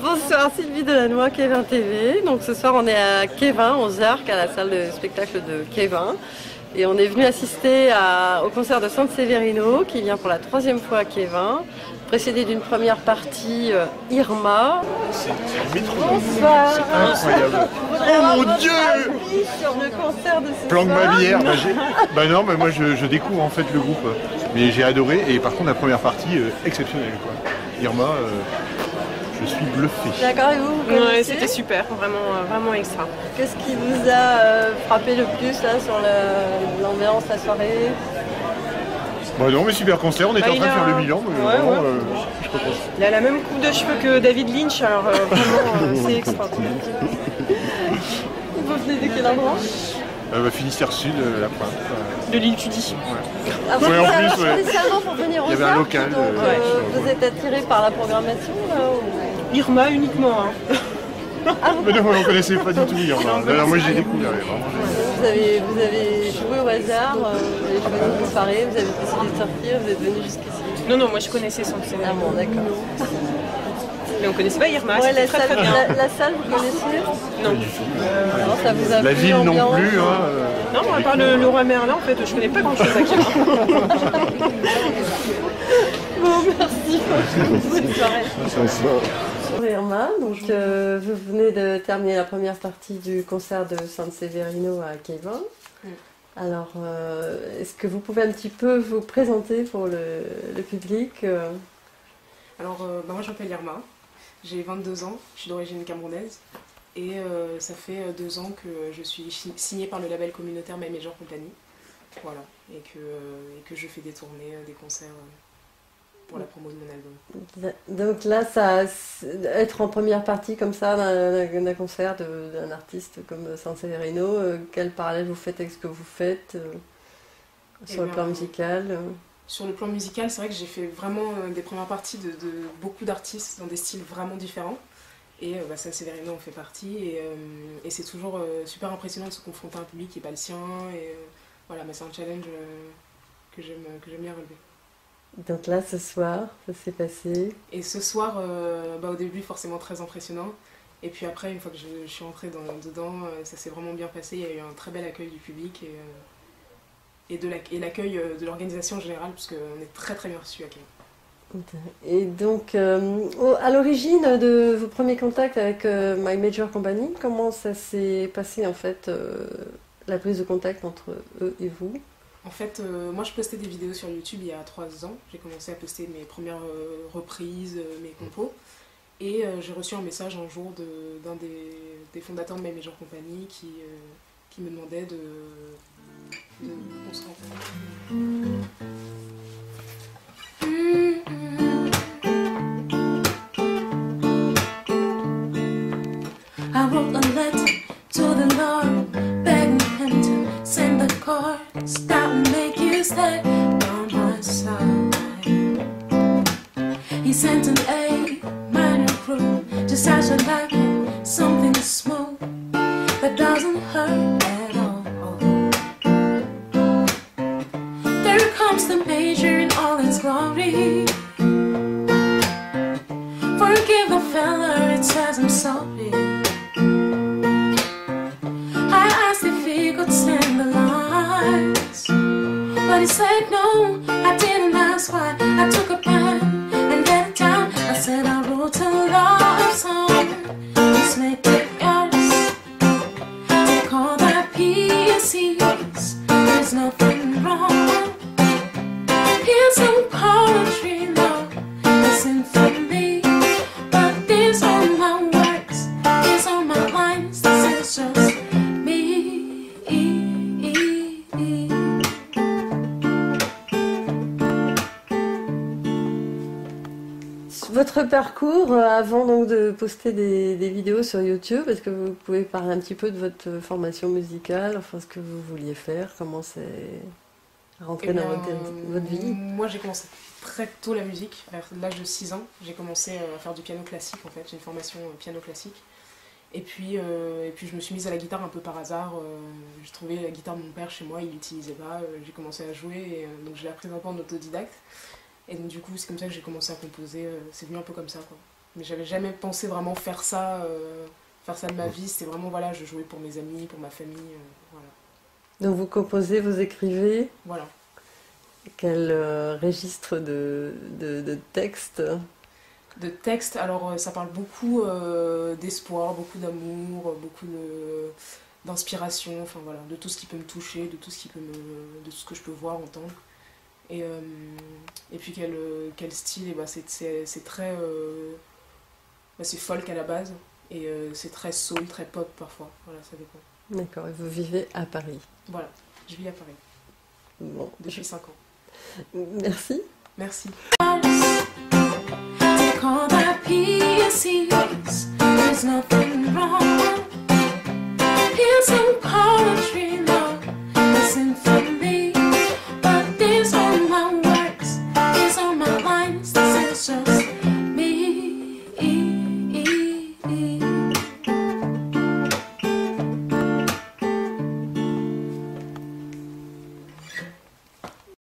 Bonsoir, Sylvie Delannoy, Kevin TV. Donc ce soir on est à Kevin, 11h, à la salle de spectacle de Kevin. Et on est venu assister au concert de San Severino qui vient pour la 3e fois à Kevin, précédé d'une première partie Irma. C'est Bonsoir. incroyable. Oh mon Dieu! Sur le concert de ce Planque soir. ma bière. Bah non, mais moi je découvre en fait le groupe. Mais j'ai adoré et par contre la première partie exceptionnelle quoi. Irma, je suis bluffé. D'accord, et vous, vous Ouais, connaissez? c'était super, vraiment extra. Qu'est-ce qui vous a frappé le plus là sur l'ambiance, la soirée? Bah non, mais super concert, on était en train de faire le bilan, mais Ouais, vraiment, ouais. je suis content. Il a la même coupe de cheveux que David Lynch, alors vraiment c'est extra. Vous venez de quel endroit? Finistère Sud, la pointe. De l'île Tudy. Ah, vous Ouais, en êtes plus, allé ouais. spécialement pour venir au Il y avait un Arc, local, donc ouais. vous êtes attiré par la programmation là, ou... Irma uniquement. Hein. Mais non, on connaissait pas du tout Irma. Alors moi j'ai découvert, vraiment. Vous avez joué au hasard, vous avez choisi une soirée, vous avez décidé de sortir, vous êtes venu jusqu'ici. Non, moi je connaissais son Ah scénario. bon, d'accord. Mais on connaissait pas Irma, Ouais, c'était la très salle, bien. la salle, vous connaissiez? Non. Non, ça vous a La plu, ville non l'ambiance? plus, hein. Non, à part le roi Merlin, en fait, je connais pas grand chose à Kevin. Bon, merci. Bonne soirée. Bonjour Irma, donc vous venez de terminer la première partie du concert de San Severino à Kevin. Alors, est-ce que vous pouvez un petit peu vous présenter pour le public? Alors, moi je m'appelle Irma, j'ai 22 ans, je suis d'origine camerounaise et ça fait 2 ans que je suis signée par le label communautaire My Major Company. Voilà, et que je fais des tournées, des concerts pour la promo de mon album. Donc là, être en première partie comme ça d'un concert d'un artiste comme San Severino, quel parallèle vous faites avec ce que vous faites sur le plan musical? Sur le plan musical, c'est vrai que j'ai fait vraiment des premières parties de beaucoup d'artistes dans des styles vraiment différents. Et San Severino en fait partie. Et c'est toujours super impressionnant de se confronter à un public qui n'est pas le sien. Et voilà, mais c'est un challenge que j'aime bien relever. Donc là, ce soir, ça s'est passé. Et ce soir, au début, forcément très impressionnant. Et puis après, une fois que je suis entrée dedans, ça s'est vraiment bien passé. Il y a eu un très bel accueil du public. Et l'accueil de l'organisation en général, parce qu'on est très très bien reçus à Kevin. Et donc, à l'origine de vos premiers contacts avec My Major Company, comment ça s'est passé en fait, la prise de contact entre eux et vous? En fait, moi je postais des vidéos sur YouTube il y a 3 ans. J'ai commencé à poster mes premières reprises, mes compos. Et j'ai reçu un message un jour d'un des fondateurs de My Major Company qui me demandait qu'on se rencontre. I wrote a letter to the Lord, begging him to send the chords that will make you stay by my side. He sent an A minor group, just as you like it, something smooth that doesn't hurt at all. There comes the major in all its glory. Forgive the fella, it says I'm sorry. I asked if he could send the lines, but he said no. I didn't ask why. I took a pen and let it down. I said I wrote a love song, just make it yours. Take all the pieces, there's nothing wrong. Here's some poetry now, listen for me. But these are my words, these are my lines, this is just me. Votre parcours avant donc de poster des vidéos sur YouTube, est-ce que vous pouvez parler un petit peu de votre formation musicale, enfin ce que vous vouliez faire, comment c'est rentré dans votre vie? Moi j'ai commencé très tôt la musique, à l'âge de 6 ans. J'ai commencé à faire du piano classique en fait, j'ai une formation piano classique. Et puis je me suis mise à la guitare un peu par hasard. J'ai trouvé la guitare de mon père chez moi, il l'utilisait pas. J'ai commencé à jouer, et donc je l'ai appris un peu en autodidacte. Et donc du coup c'est comme ça que j'ai commencé à composer, c'est venu un peu comme ça quoi. Mais j'avais jamais pensé vraiment faire ça de ma vie. C'était vraiment, voilà, je jouais pour mes amis, pour ma famille, voilà. Donc vous composez, vous écrivez. Voilà. Quel registre de texte? De texte, alors ça parle beaucoup d'espoir, beaucoup d'amour, beaucoup d'inspiration, enfin voilà, de tout ce qui peut me toucher, de tout ce que je peux voir, entendre. Et puis quel style, et bah c'est très c'est folk à la base, et c'est très soul, très pop parfois, voilà, ça dépend. D'accord, et vous vivez à Paris? Voilà, je vis à Paris. Bon, depuis 5 ans. Merci. Merci. Take all that pieces, there's nothing wrong. Here's some poetry, love, listen.